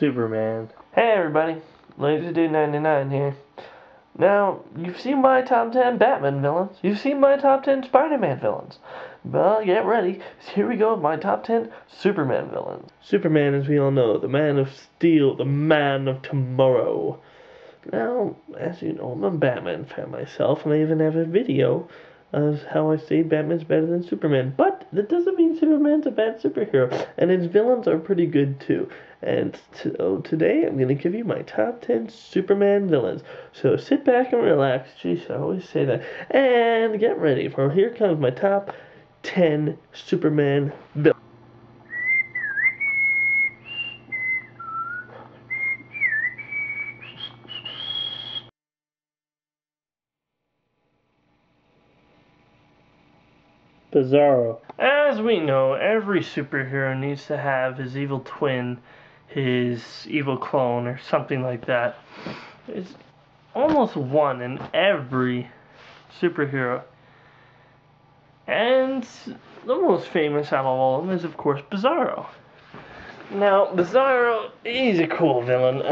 Superman. Hey everybody, LaserDude99 here. Now, you've seen my top 10 Batman villains. You've seen my top 10 Spider-Man villains. Well, get ready. Here we go with my top 10 Superman villains. Superman, as we all know, the man of steel, the man of tomorrow. Now, as you know, I'm a Batman fan myself, and I even have a video of how I say Batman's better than Superman. But that doesn't mean Superman's a bad superhero, and his villains are pretty good too. And today I'm going to give you my top 10 Superman villains. So sit back and relax. Jeez, I always say that. And get ready, for here comes my top 10 Superman villains. Bizarro. As we know, every superhero needs to have his evil twin, his evil clone, or something like that. It's almost one in every superhero. And the most famous out of all of them is, of course, Bizarro. Now, Bizarro, he's a cool villain.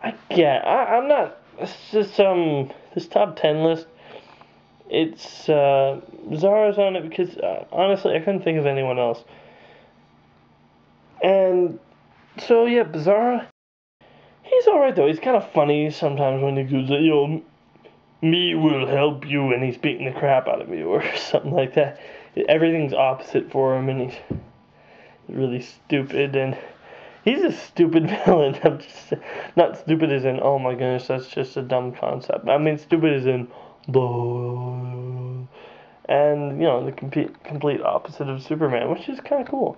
I'm not. It's just this top 10 list. It's Bizarro's on it because honestly I couldn't think of anyone else. And so yeah, Bizarro, he's alright though. He's kind of funny sometimes when he goes, me will help you, and he's beating the crap out of you or something like that. Everything's opposite for him, and he's really stupid, and he's a stupid villain. I'm just not stupid as in, oh my goodness, that's just a dumb concept. I mean stupid as in and the complete opposite of Superman, which is kind of cool.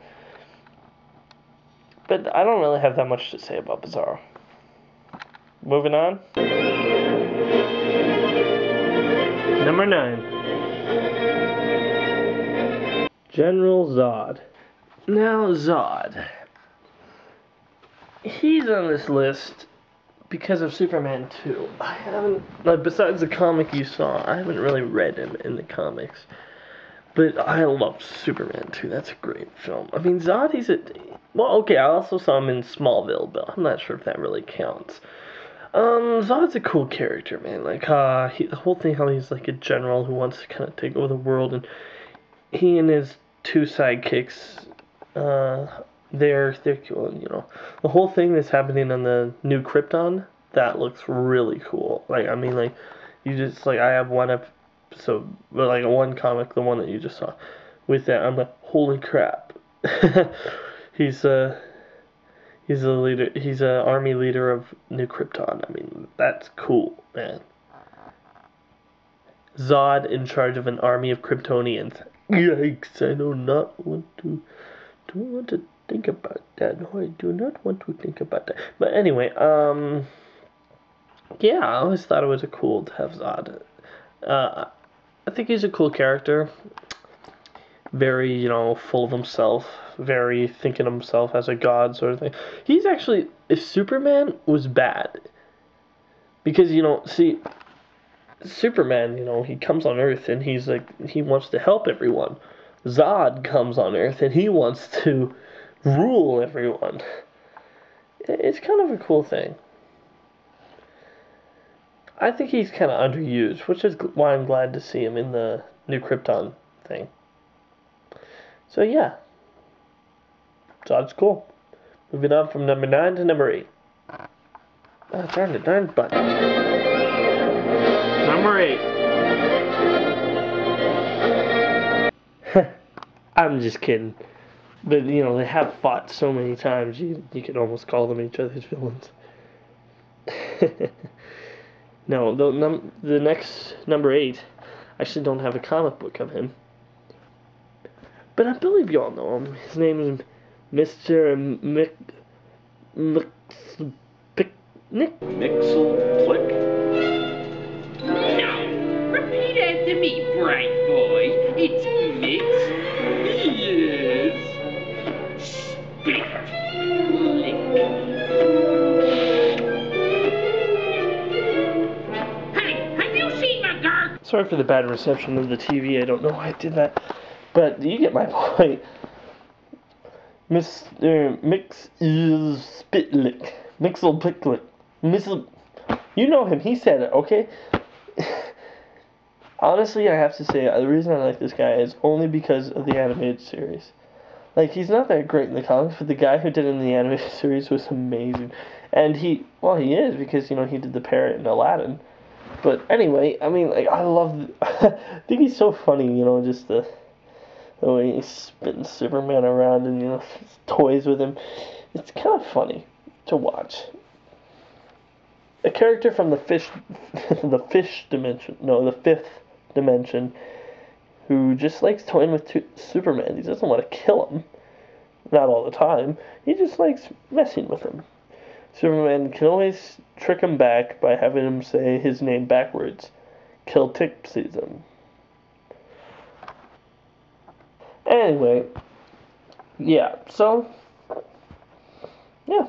But I don't really have that much to say about Bizarro. Moving on. Number 9. General Zod. Now Zod, he's on this list because of Superman 2. I haven't, besides the comic you saw, I haven't really read him in the comics. But I love Superman 2. That's a great film. I mean, Zod, I also saw him in Smallville, but I'm not sure if that really counts. Zod's a cool character, man. The whole thing, how he's like a general who wants to kind of take over the world, and he and his two sidekicks, they're cool, The whole thing that's happening on the new Krypton, that looks really cool. I have one episode, one comic, the one that you just saw, with that, I'm like, holy crap. He's a leader, he's a army leader of New Krypton. I mean, that's cool, man. Zod in charge of an army of Kryptonians. Yikes, I do not want to think about that. No, I do not want to think about that. But anyway, I always thought it was cool to have Zod. I think he's a cool character. Very, full of himself. Very thinking of himself as a god sort of thing. He's actually, if Superman was bad, because, Superman, he comes on Earth and he's like, he wants to help everyone. Zod comes on Earth and he wants to rule everyone. It's kind of a cool thing. I think he's kind of underused, which is why I'm glad to see him in the new Krypton thing. So yeah, Zod's cool. Moving on from number 9 to number 8. Darn button. Number 8. I'm just kidding. But, they have fought so many times, you could almost call them each other's villains. No, the next, number 8, I actually don't have a comic book of him. But I believe you all know him. His name is Mr. Mixel Click? No, repeat after me, bright boy. It's Mix. Yes. Split. Lick. Hey, have you seen my garg? Sorry for the bad reception of the TV. I don't know why I did that. But you get my point. Mr. Spitlick. Mixel Picklick. Mixel. You know him, he said it, okay? Honestly, I have to say, the reason I like this guy is only because of the animated series. Like, he's not that great in the comics, but the guy who did it in the animated series was amazing. And he is, because, he did the parrot in Aladdin. But anyway, I mean, like, I think he's so funny, just the way he's spitting Superman around and, toys with him. It's kind of funny to watch. A character from the fifth dimension, who just likes toying with Superman. He doesn't want to kill him. Not all the time. He just likes messing with him. Superman can always trick him back by having him say his name backwards. Kill Tick sees him. Anyway, yeah, so, yeah,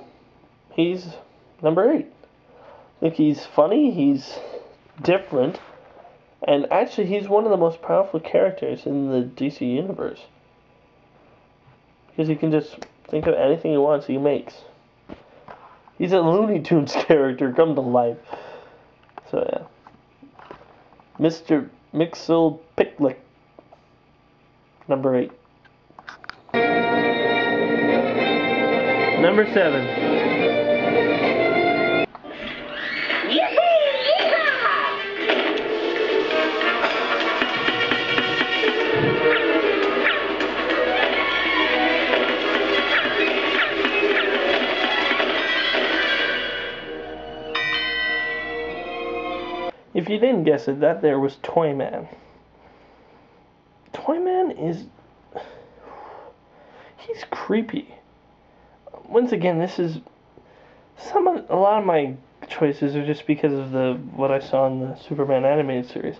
he's number 8. I think he's funny, he's different, and actually he's one of the most powerful characters in the DC universe. Because he can just think of anything he wants, he makes. He's a Looney Tunes character come to life. So yeah. Mr. Mixel Picklick. Number 8. Number 7. If you didn't guess it, that there was Toyman. Toyman is... he's creepy. Once again, this is... a lot of my choices are just because of what I saw in the Superman animated series.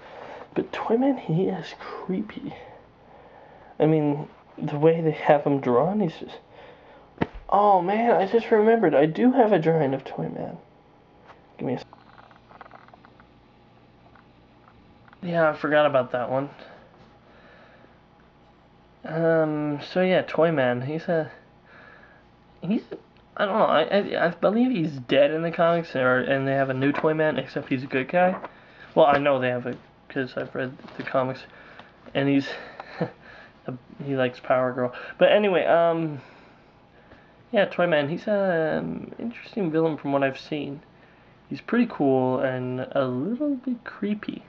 But Toyman, he is creepy. I mean, the way they have him drawn, he's just... Oh man, I just remembered. I do have a drawing of Toyman. Give me a... Yeah, I forgot about that one. So yeah, Toyman, I don't know, I believe he's dead in the comics, and they have a new Toyman, except he's a good guy. Well, I know they have because I've read the comics, and he likes Power Girl. But anyway, yeah, Toyman, he's an interesting villain from what I've seen. He's pretty cool and a little bit creepy.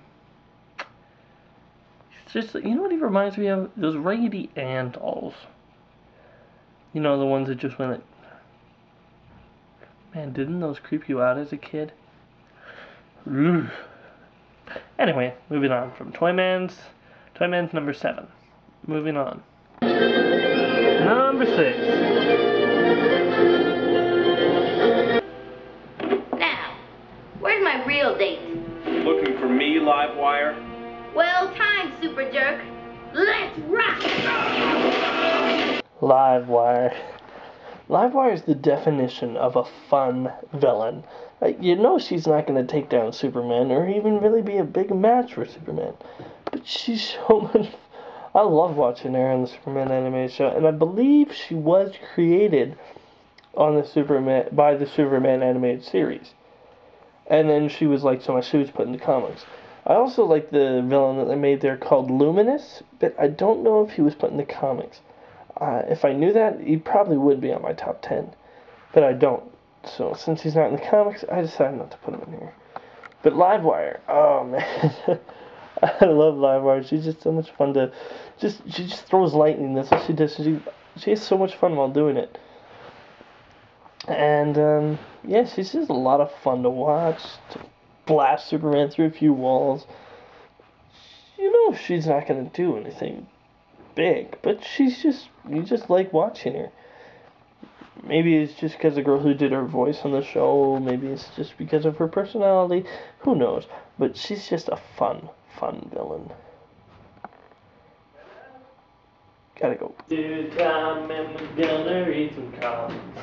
Just, you know what he reminds me of? Those Raggedy Ann dolls. The ones that just went like... Man, didn't those creep you out as a kid? Ugh. Anyway, moving on from Toyman's number 7. Moving on. Number 6. Now, where's my real date? Looking for me, Livewire? Well timed, super jerk. Let's rock! Livewire. Livewire is the definition of a fun villain. She's not going to take down Superman or even really be a big match for Superman. But she's so much... I love watching her on the Superman animated show, and I believe she was created on by the Superman animated series. And then she was liked so much she was put in the comics. I also like the villain that they made there called Luminous, but I don't know if he was put in the comics. If I knew that, he probably would be on my top 10. But I don't. So, since he's not in the comics, I decided not to put him in here. But Livewire, oh man. I love Livewire. She's just so much fun to... she just throws lightning. That's what she does. She has so much fun while doing it. And, yeah, she's just a lot of fun to watch. To blast Superman through a few walls. She's not going to do anything big, but you just like watching her. Maybe it's just because the girl who did her voice on the show, maybe it's just because of her personality, who knows, but she's just a fun villain. Gotta go. Time and we're gonna read some comments.